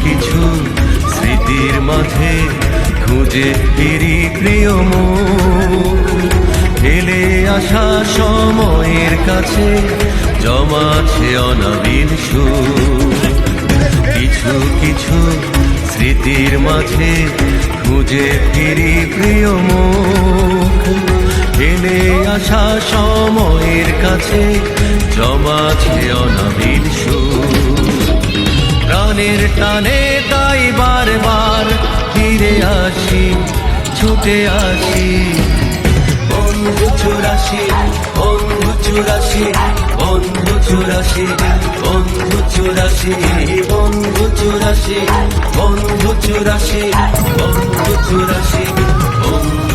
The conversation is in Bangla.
কিছু স্মৃতির মাঝে খুঁজে ফিরি প্রিয় মুখ। ফেলে আসা সময়ের কাছে জমাছে অনাবিল সুর। কিছু কিছু স্মৃতির মাঝে খুঁজে ফিরি প্রিয় মুখ। ফেলে আসা সময়ের কাছে জমাছে অনাবিল সুর। প্রাণের টানে তাই বারবার ফিরে আসি, ছুটে আসি। বন্ধু চুরাশি, বন্ধু চুরাশি, বন্ধু চুরাশি, বন্ধু চুরাশি, বন্ধু চুরাশি, বন্ধু চুরাশি, বন্ধু চুরাশি, বন্ধু